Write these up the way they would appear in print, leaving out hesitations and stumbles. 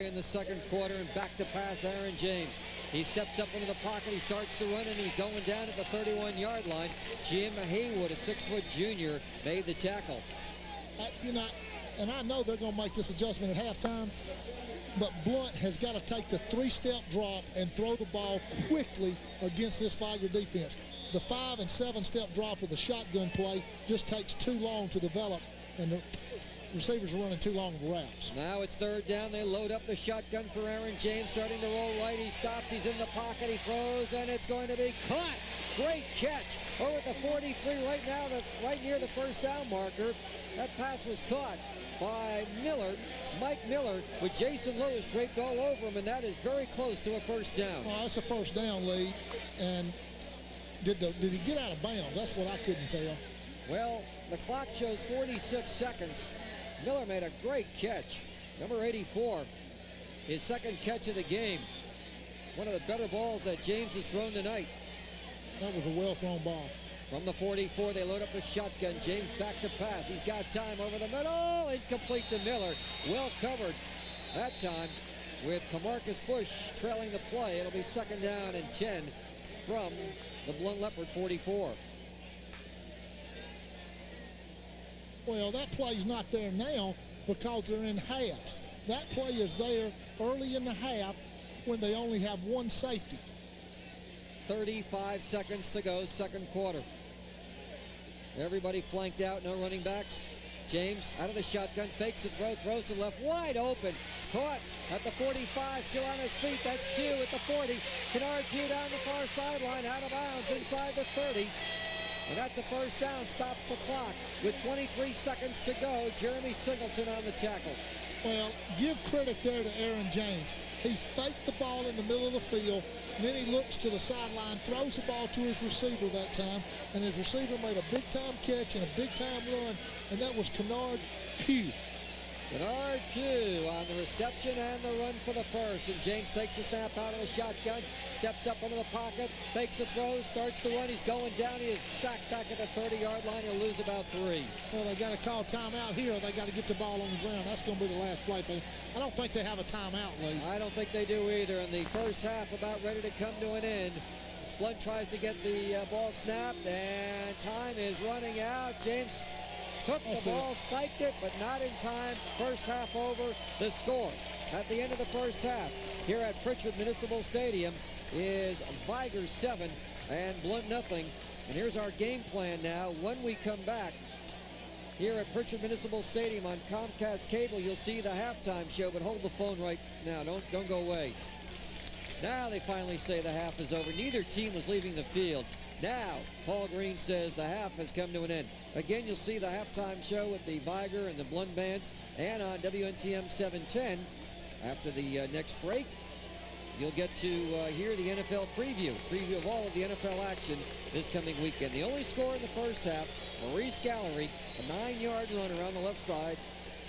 In the second quarter, and back to pass Aaron James. He steps up into the pocket, he starts to run, and he's going down at the 31-yard line. Jim Haywood, a 6-foot junior, made the tackle. And I know they're going to make this adjustment at halftime, but Blount has got to take the 3-step drop and throw the ball quickly against this Viger defense. The 5- and 7-step drop with the shotgun play just takes too long to develop, and the receivers are running too long of routes. Now it's third down. They load up the shotgun for Aaron James, starting to roll right. He stops. He's in the pocket. He throws, and it's going to be caught. Great catch over at the 43 right now, right near the first down marker. That pass was caught by Mike Miller, with Jason Lewis draped all over him, and that is very close to a first down. Well, that's a first down, Lee. And did he get out of bounds? That's what I couldn't tell. Well, the clock shows 46 seconds. Miller made a great catch. Number 84, his second catch of the game. One of the better balls that James has thrown tonight. That was a well-thrown ball. From the 44, they load up the shotgun. James back to pass. He's got time over the middle. Incomplete to Miller. Well covered that time with Camarcus Bush trailing the play. It'll be second down and 10 from the Blount Leopard 44. Well, that play's not there now because they're in halves. That play is there early in the half when they only have one safety. 35 seconds to go, second quarter. Everybody flanked out, no running backs. James out of the shotgun, fakes the throw, throws to the left, wide open. Caught at the 45, still on his feet. That's Pugh at the 40. Kennard Pugh down the far sideline, out of bounds inside the 30. And that's a first down, stops the clock with 23 seconds to go. Jeremy Singleton on the tackle. Well, give credit there to Aaron James. He faked the ball in the middle of the field, and then he looks to the sideline, throws the ball to his receiver that time, and his receiver made a big-time catch and a big-time run, and that was Kennard Pugh. Kennard Pugh on the reception and the run for the first. And James takes the snap out of the shotgun, steps up into the pocket, fakes the throw, starts the run. He's going down. He is sacked back at the 30-yard line. He'll lose about 3. Well, they got to call timeout here. They got to get the ball on the ground. That's going to be the last play. I don't think they have a timeout, Lee. I don't think they do either. And the first half about ready to come to an end. Blount tries to get the ball snapped, and time is running out. James took the ball, spiked it, but not in time. First half over. The score at the end of the first half here at Pritchard Municipal Stadium is Viger 7 and Blount nothing. And here's our game plan now. When we come back here at Pritchard Municipal Stadium on Comcast Cable, you'll see the halftime show, but hold the phone right now. Don't go away. Now they finally say the half is over. Neither team was leaving the field. Now, Paul Green says the half has come to an end. Again, you'll see the halftime show with the Viger and the Blount bands, and on WNTM 710 after the next break. You'll get to hear the NFL preview of all of the NFL action this coming weekend. The only score in the first half, Maurice Gallery, a 9-yard run around the left side.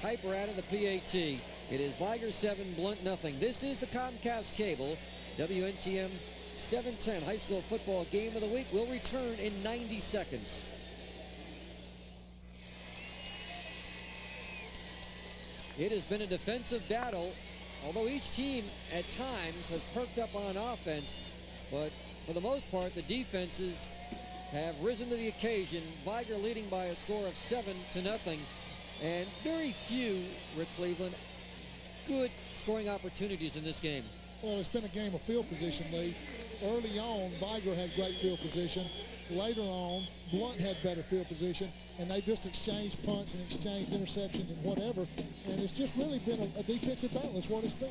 Piper out of the PAT. It is Viger 7, Blount nothing. This is the Comcast Cable, WNTM 710 high school football game of the week. Will return in 90 seconds. It has been a defensive battle, although each team at times has perked up on offense, but for the most part the defenses have risen to the occasion. Viger leading by a score of 7-0, and very few, Rick Cleveland, good scoring opportunities in this game. Well, it's been a game of field position, Lee. Early on, Viger had great field position. Later on, Blount had better field position, and they just exchanged punts and exchanged interceptions and whatever, and it's just really been a defensive battle. That's what it's been.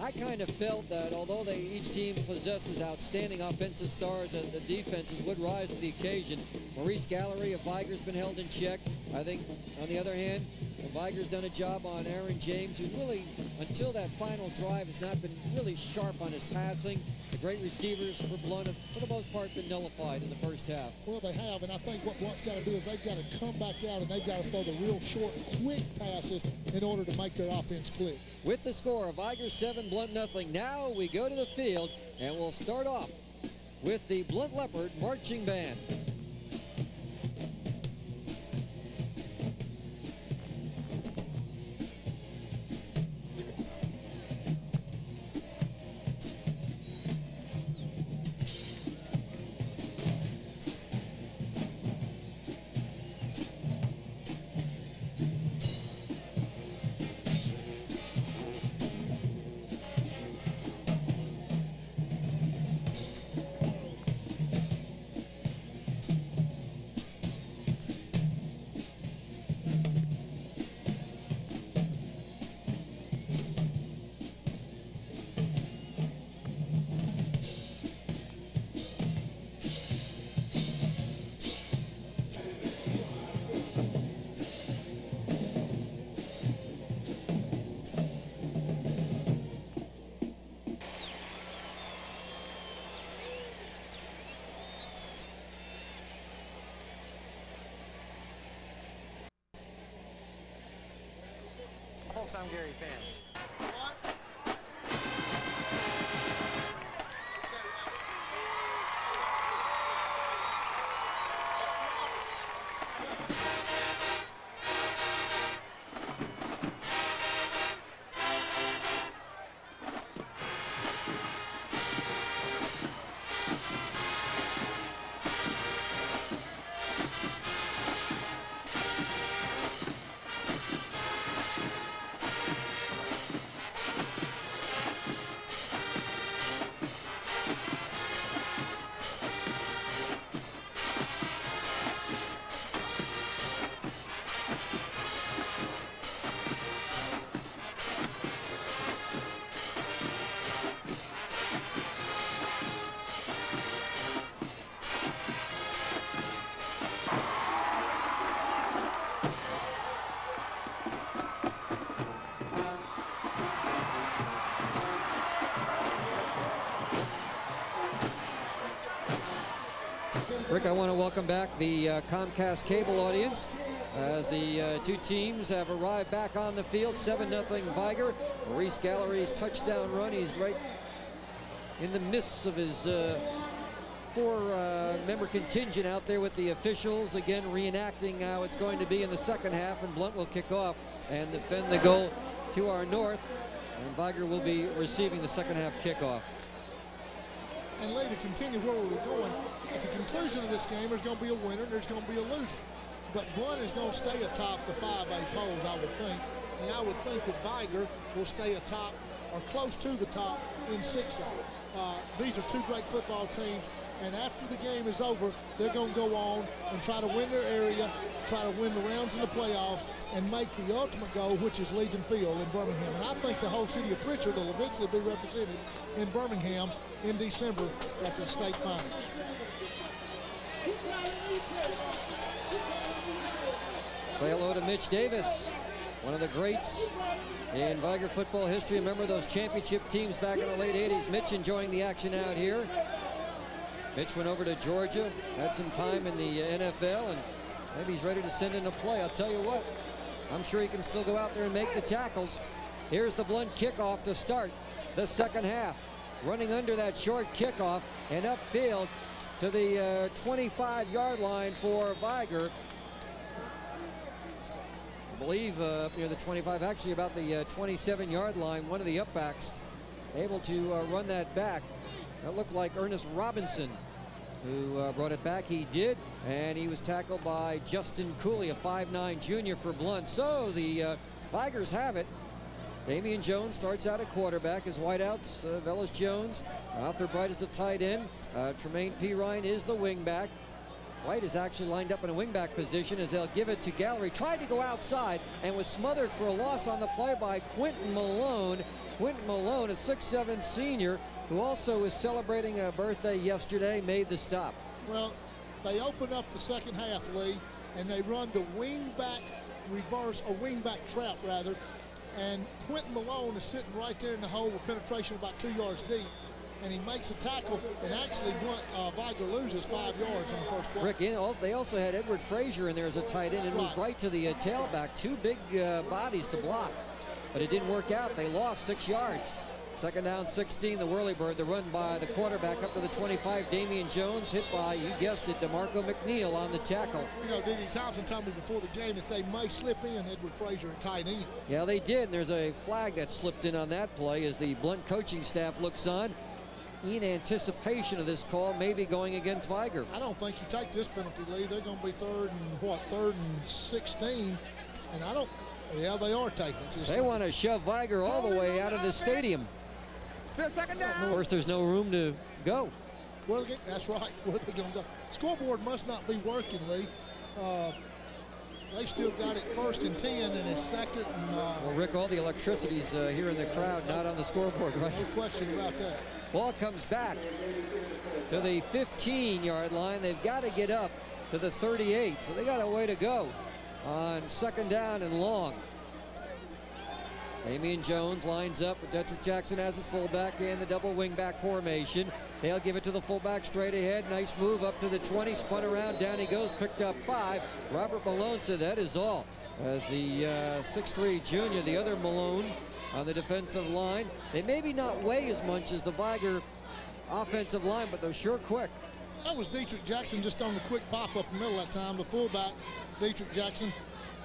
I kind of felt that although each team possesses outstanding offensive stars, and the defenses would rise to the occasion. Maurice Gallery of Viger's been held in check. I think, on the other hand, Viger's done a job on Aaron James, who really, until that final drive, has not been really sharp on his passing. The great receivers for Blount have, for the most part, been nullified in the first half. Well, they have, and I think what Blount's got to do is they've got to come back out and they've got to throw the real short, quick passes in order to make their offense click. With the score of Viger 7, Blount nothing, now we go to the field, and we'll start off with the Blount Leopard Marching Band. longtime Gary fans. Rick, I want to welcome back the Comcast cable audience as the two teams have arrived back on the field. 7-0 Viger. Maurice Gallery's touchdown run. He's right in the midst of his four-member contingent out there with the officials, again reenacting how it's going to be in the second half, and Blount will kick off and defend the goal to our north, and Viger will be receiving the second half kickoff. And Lee, to continue where we were going, at the conclusion of this game, there's going to be a winner and there's going to be a loser. But Blount is going to stay atop the 5A polls, I would think. And I would think that Viger will stay atop or close to the top in 6A. These are two great football teams. And after the game is over, they're going to go on and try to win their area, try to win the rounds in the playoffs, and make the ultimate goal, which is Legion Field in Birmingham. And I think the whole city of Pritchard will eventually be represented in Birmingham in December at the state finals. Say hello to Mitch Davis, one of the greats in Viger football history. Remember those championship teams back in the late 80s. Mitch enjoying the action out here. Mitch went over to Georgia, had some time in the NFL, and maybe he's ready to send in a play. I'll tell you what, I'm sure he can still go out there and make the tackles. Here's the Blount kickoff to start the second half. Running under that short kickoff and upfield to the 25-yard line for Viger. I believe up near the 25, actually about the 27-yard line. One of the upbacks able to run that back. That looked like Ernest Robinson, who brought it back. He did, and he was tackled by Justin Cooley, a 5'9" junior for Blount. So the Vigers have it. Damian Jones starts out at quarterback. His wideouts, Velus Jones. Arthur Bright is the tight end. Tremaine Pirine is the wingback. White is actually lined up in a wingback position as they'll give it to Gallery. Tried to go outside and was smothered for a loss on the play by Quentin Malone. Quentin Malone, a 6'7" senior, who also was celebrating a birthday yesterday, made the stop. Well, they open up the second half, Lee, and they run the wingback reverse, or wingback trap rather, and Quentin Malone is sitting right there in the hole with penetration about 2 yards deep, and he makes a tackle, and actually Viger loses 5 yards on the first play. Rick, they also had Edward Frazier in there as a tight end, and moved right to the tailback. Two big bodies to block, but it didn't work out. They lost 6 yards. Second down, 16, the Whirlybird, the run by the quarterback up to the 25, Damian Jones, hit by, you guessed it, DeMarco McNeil on the tackle. You know, D.D. Thompson told me before the game that they may slip in Edward Frazier at tight end. Yeah, they did, and there's a flag that slipped in on that play as the Blount coaching staff looks on in anticipation of this call, maybe going against Viger. I don't think you take this penalty, Lee. They're going to be third and 16, and I don't, yeah, they are taking it. They want to shove Viger all the way out of the stadium. Second down. Of course, there's no room to go. That's right. Where are they going to go? Scoreboard must not be working, Lee. They've still got it 1st and 10, and it's 2nd and... Well, Rick, all the electricity's here in the crowd, not on the scoreboard, right? No question about that. Ball comes back to the 15-yard line. They've got to get up to the 38, so they got a way to go on second down and long. Damian Jones lines up with Detrick Jackson as his fullback in the double wingback formation. They'll give it to the fullback straight ahead. Nice move up to the 20, spun around, down he goes, picked up 5. Robert Malone said that is all. as the 6'3" junior, the other Malone on the defensive line. They maybe not weigh as much as the Viger offensive line, but they're sure quick. That was Dietrich Jackson just on the quick pop up in the middle of that time. The fullback, Dietrich Jackson,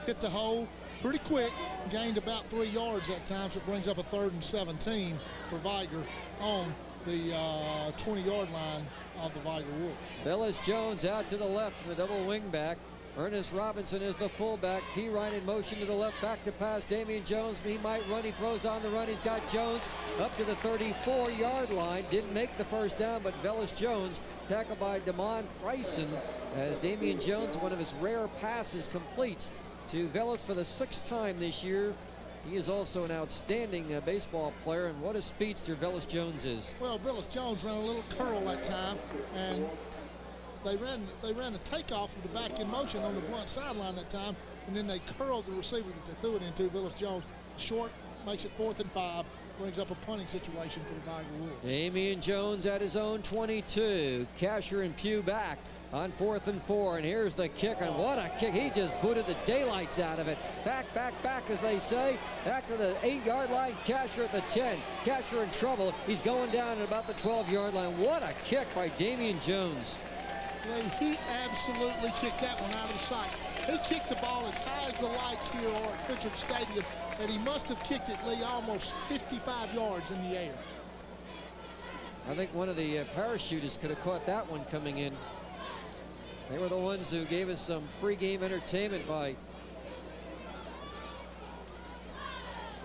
hit the hole pretty quick, gained about 3 yards that time, so it brings up a 3rd and 17 for Viger on the 20-yard line of the Viger Wolves. Velus Jones out to the left in the double wing back. Ernest Robinson is the fullback. P. Ryan in motion to the left, back to pass. Damian Jones, he might run. He throws on the run. He's got Jones up to the 34-yard line. Didn't make the first down, but Velus Jones tackled by Damon Freisen as Damian Jones, one of his rare passes, completes to Velus for the 6th time this year. He is also an outstanding baseball player, and what a speedster Velus Jones is. Well, Velus Jones ran a little curl that time, and they ran a takeoff with the back in motion on the Blount sideline that time, and then they curled the receiver that they threw it into, Velus Jones. Short, makes it 4th and 5, brings up a punting situation for the Viger Wolves. Damian Jones at his own 22. Casher and Pugh back on 4th and 4, and here's the kick, and what a kick. He just booted the daylights out of it. Back, as they say, back to the 8-yard line. Casher at the 10. Casher in trouble. He's going down at about the 12-yard line. What a kick by Damian Jones. He absolutely kicked that one out of sight. He kicked the ball as high as the lights here are at Pritchard Stadium, and he must have kicked it, Lee, almost 55 yards in the air. I think one of the parachutists could have caught that one coming in. They were the ones who gave us some pregame entertainment by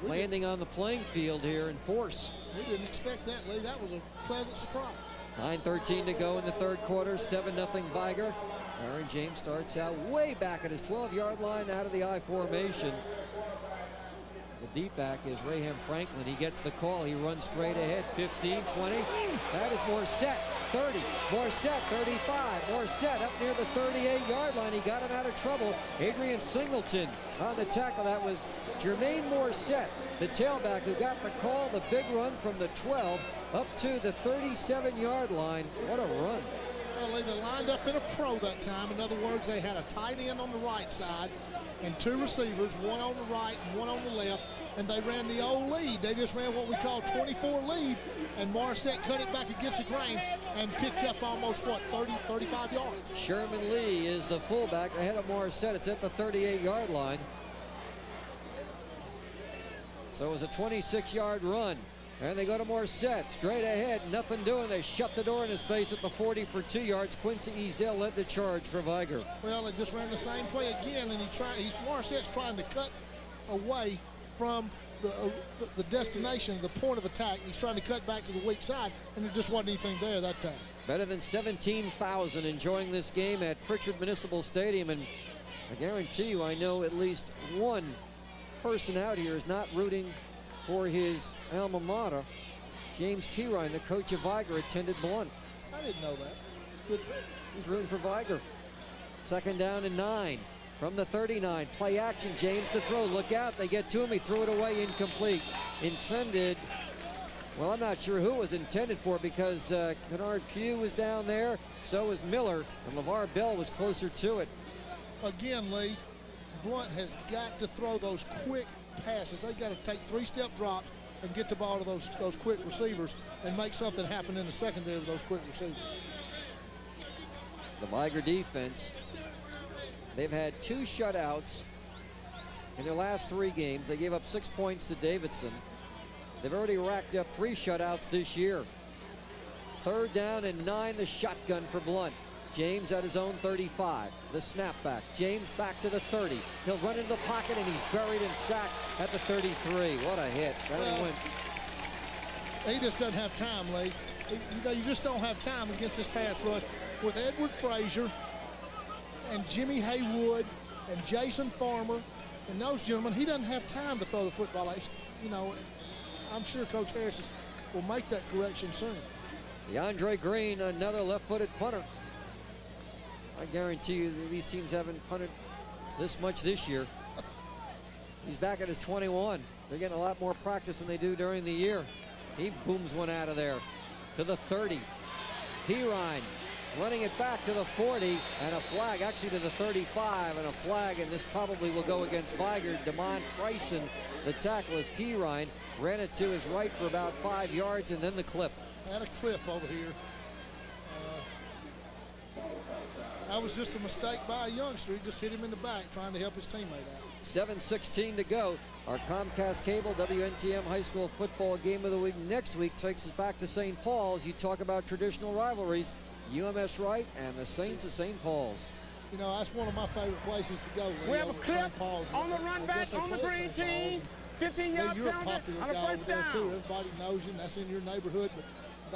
landing on the playing field here in force. We didn't expect that, Lee. That was a pleasant surprise. 9:13 to go in the 3rd quarter, 7-0 Viger. Aaron James starts out way back at his 12-yard line out of the I formation. The deep back is Raham Franklin. He gets the call. He runs straight ahead. 15, 20. That is Morissette. 30. Morissette, 35. Morissette up near the 38-yard line. He got him out of trouble. Adrian Singleton on the tackle. That was Jermaine Morissette, the tailback, who got the call. The big run from the 12 up to the 37-yard line. What a run. Well, they lined up in a pro that time. In other words, they had a tight end on the right side and 2 receivers, one on the right and one on the left, and they ran the old lead. They just ran what we call 24 lead, and Morissette cut it back against the grain and picked up almost, 35 yards. Sherman Lee is the fullback ahead of Morissette. It's at the 38-yard line. So it was a 26-yard run. And they go to Morissette, straight ahead, nothing doing. They shut the door in his face at the 40 for 2 yards. Quincy Ezell led the charge for Viger. Well, they just ran the same play again, and Morissette's trying to cut away from the destination, the point of attack. He's trying to cut back to the weak side, and there just wasn't anything there that time. Better than 17,000 enjoying this game at Pritchard Municipal Stadium, and I guarantee you I know at least one person out here is not rooting for his alma mater. James P. Ryan, the coach of Viger, attended Blount. I didn't know that. Good. He's rooting for Viger. 2nd down and 9 from the 39. Play action, James to throw. Look out, they get to him. He threw it away, incomplete. Intended, well, I'm not sure who it was intended for, because Kennard Pugh was down there, so was Miller, and LeVar Bell was closer to it. Again, Lee, Blount has got to throw those quick passes. They got to take 3-step drops and get the ball to those quick receivers and make something happen in the secondary with those quick receivers. The Viger defense, they've had 2 shutouts in their last 3 games. They gave up 6 points to Davidson. They've already racked up 3 shutouts this year. 3rd down and 9, the shotgun for Blount. James at his own 35. The snapback. James back to the 30. He'll run into the pocket, and he's buried and sacked at the 33. What a hit. He just doesn't have time, Lee. You just don't have time against this pass rush. With Edward Frazier and Jimmy Haywood and Jason Farmer and those gentlemen, he doesn't have time to throw the football. I'm sure Coach Harris will make that correction soon. DeAndre Green, another left-footed punter. I guarantee you that these teams haven't punted this much this year. He's back at his 21. They're getting a lot more practice than they do during the year. He booms one out of there to the 30. Perine running it back to the 40, and a flag, actually to the 35, and a flag, and this probably will go against Viger. DeMond Freisen, the tackle, is Pirine, ran it to his right for about 5 yards, and then the clip. Had a clip over here. That was just a mistake by a youngster. He just hit him in the back trying to help his teammate out. 7:16 to go. Our Comcast Cable WNTM High School Football Game of the Week next week takes us back to St. Paul's. You talk about traditional rivalries. UMS Wright and the Saints of St. Paul's. You know, that's one of my favorite places to go. We have a clip on the run back on the green team. 15-yard penalty on the first down. Too. Everybody knows you, and that's in your neighborhood. But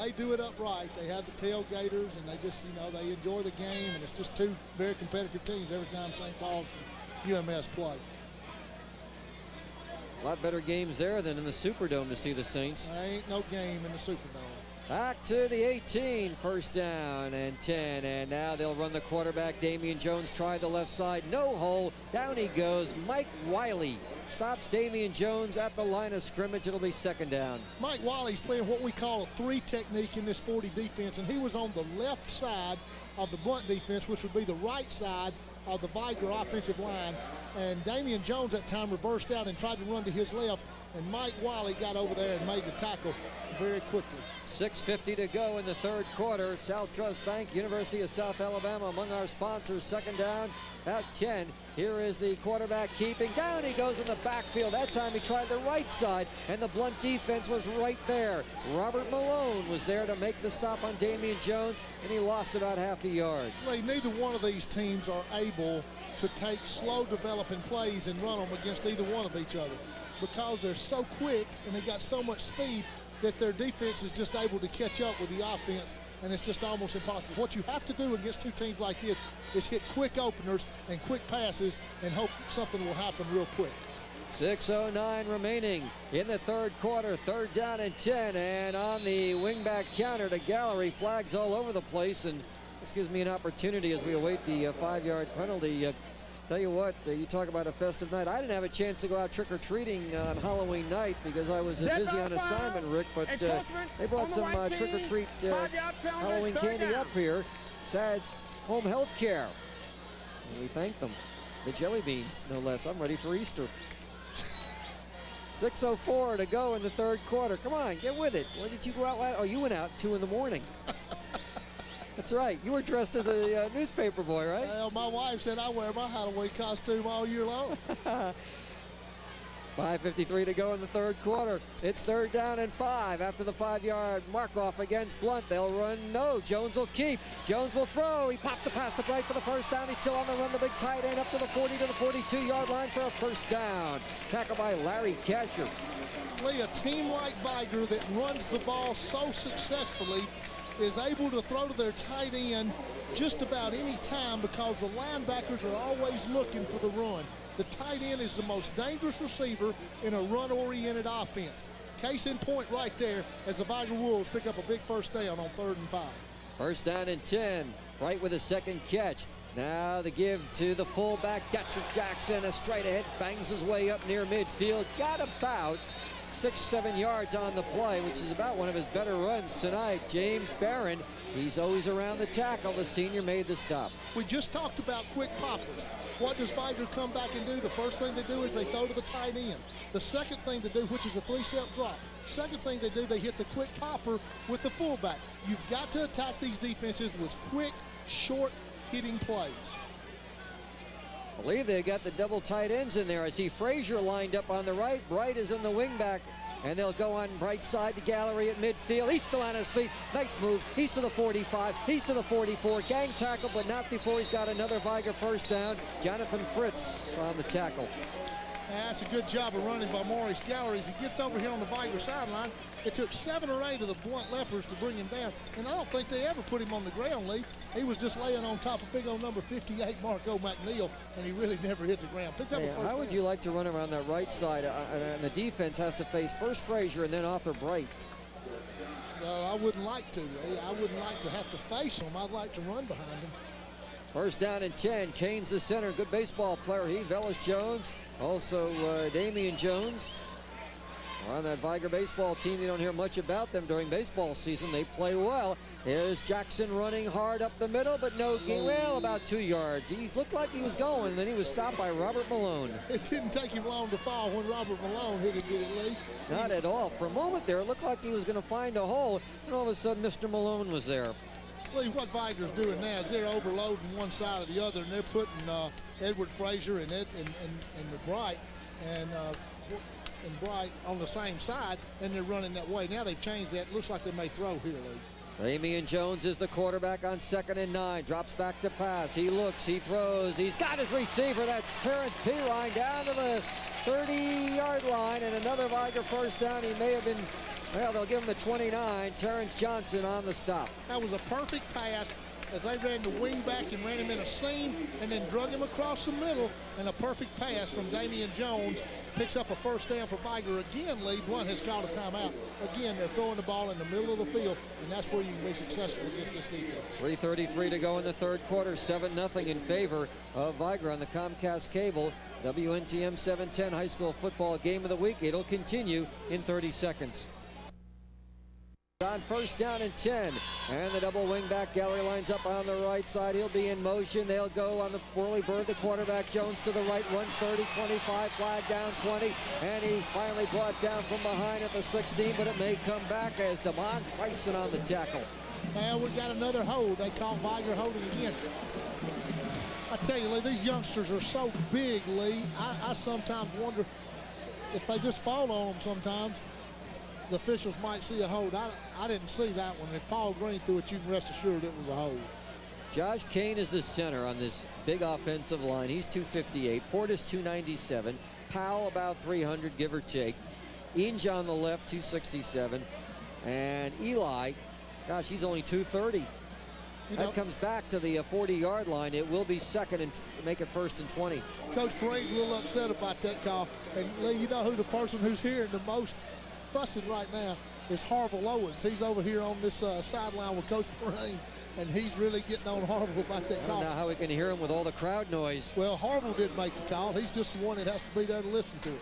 they do it upright. They have the tailgaters, and they just, you know, they enjoy the game. And it's just two very competitive teams every time St. Paul's and UMS play. A lot better games there than in the Superdome to see the Saints. There ain't no game in the Superdome. Back to the 18, first down and 10, and now they'll run the quarterback. Damian Jones tried the left side, no hole, down he goes. Mike Wiley stops Damian Jones at the line of scrimmage. It'll be second down. Mike Wiley's playing what we call a 3 technique in this 40 defense, and he was on the left side of the Blount defense, which would be the right side of the Viger offensive line. And Damian Jones at time reversed out and tried to run to his left, and Mike Wiley got over there and made the tackle very quickly. 6:50 to go in the third quarter. South Trust Bank, University of South Alabama among our sponsors. Second down at 10. Here is the quarterback keeping. Down he goes in the backfield. That time he tried the right side, and the Blount defense was right there. Robert Malone was there to make the stop on Damian Jones, and he lost about half a yard. Lee, neither one of these teams are able to take slow developing plays and run them against either one of each other because they're so quick and they got so much speed that their defense is just able to catch up with the offense, and it's just almost impossible. What you have to do against two teams like this is hit quick openers and quick passes and hope something will happen real quick. 6:09 remaining in the third quarter. Third down and 10, and on the wingback counter to Gallery, flags all over the place, and this gives me an opportunity as we await the 5-yard penalty. Tell you what, you talk about a festive night. I didn't have a chance to go out trick-or-treating on Halloween night because I was busy on assignment, Rick, but they brought some trick-or-treat Halloween candy up here. SAD's Home Health Care. And we thank them. The jelly beans, no less. I'm ready for Easter. 6:04 to go in the third quarter. Come on, get with it. Where did you go out last? Oh, you went out 2 in the morning. That's right. You were dressed as a newspaper boy, right? Well, my wife said I wear my Halloween costume all year long. 5:53 to go in the third quarter. It's third down and 5 after the 5-yard mark-off against Blount. They'll run. No, Jones will keep. Jones will throw. He popped the pass to Bright for the first down. He's still on the run. The big tight end up to the 40 to the 42-yard line for a first down. Tackled by Larry Casher. Lee, a team like Viger that runs the ball so successfully is able to throw to their tight end just about any time because the linebackers are always looking for the run. The tight end is the most dangerous receiver in a run-oriented offense. Case in point right there as the Viger Wolves pick up a big first down on 3rd and 5. First down and 10, right with a second catch. Now the give to the fullback, Detrick Jackson, a straight ahead, bangs his way up near midfield. Got about 6-7 yards on the play, which is about one of his better runs tonight. James Barron, he's always around the tackle. The senior made the stop. We just talked about quick poppers. What does Viger come back and do? The first thing they do is they throw to the tight end. The second thing to do, which is a 3-step drop. Second thing they do, they hit the quick popper with the fullback. You've got to attack these defenses with quick, short hitting plays. I believe they got the double tight ends in there. I see Frazier lined up on the right. Bright is in the wingback, and they'll go on Bright side to Gallery at midfield. He's still on his feet. Nice move. He's to the 45. He's to the 44. Gang tackle, but not before he's got another Viger first down. Jonathan Fritz on the tackle. That's a good job of running by Maurice Gallery. As he gets over here on the Viger sideline, it took 7 or 8 of the Blount Lepers to bring him down, and I don't think they ever put him on the ground, Lee. He was just laying on top of big old number 58, Marco McNeil, and he really never hit the ground. Picked up a first how would down. you like to run around that right side, and the defense has to face first Frazier and then Arthur Bright? I wouldn't like to, Lee. I wouldn't like to have to face him. I'd like to run behind him. First down and 10. Kane's the center. Good baseball player. He, Velus Jones, also Damian Jones. On that Viger baseball team, you don't hear much about them during baseball season. They play well. Here's Jackson running hard up the middle, but no gain. Well, about 2 yards. He looked like he was going, and then he was stopped by Robert Malone. It didn't take him long to fall when Robert Malone hit it, did it, Lee? Not at all. For a moment there, it looked like he was going to find a hole, and all of a sudden, Mr. Malone was there. Lee, what Viger's doing now is they're overloading one side or the other, and they're putting Edward Frazier and Bright and Bright on the same side, and they're running that way. Now they've changed that. Looks like they may throw here, Lee. Damian Jones is the quarterback on 2nd and 9. Drops back to pass. He looks, he throws. He's got his receiver. That's Terrence Pirine down to the 30-yard line, and another Viger first down. He may have been, well, they'll give him the 29. Terrence Johnson on the stop. That was a perfect pass as they ran the wing back and ran him in a seam and then drug him across the middle, and a perfect pass from Damian Jones picks up a first down for Viger. Again, Lee, Blount has called a timeout. Again, they're throwing the ball in the middle of the field, and that's where you can be successful against this defense. 3:33 to go in the third quarter. 7-0 in favor of Viger on the Comcast Cable. WNTM 710 High School Football Game of the Week. It'll continue in 30 seconds. On first down and 10, and the double wing back gallery lines up on the right side. He'll be in motion. They'll go on the whirly bird. The quarterback Jones to the right, runs 30, 25, flag down 20, and he's finally brought down from behind at the 16, but it may come back as Damon Freisen on the tackle. Well, we got another hold. They call Viger holding again. I tell you, Lee, these youngsters are so big, Lee. I sometimes wonder if they just fall on them sometimes. The officials might see a hold. I didn't see that one. If Paul Green threw it, you can rest assured it was a hold. Josh Kane is the center on this big offensive line. He's 258. Portis 297. Powell about 300, give or take. Inge on the left, 267. And Eli, gosh, he's only 230. That comes back to the 40-yard line. It will be second and make it 1st and 20. Coach Perrine's a little upset about that call. And Lee, you know who the person who's hearing the most fussing right now is Harville Owens. He's over here on this sideline with Coach Perrine, and he's really getting on Harville about that call. I don't know how we can hear him with all the crowd noise. Well, Harville didn't make the call. He's just the one that has to be there to listen to it.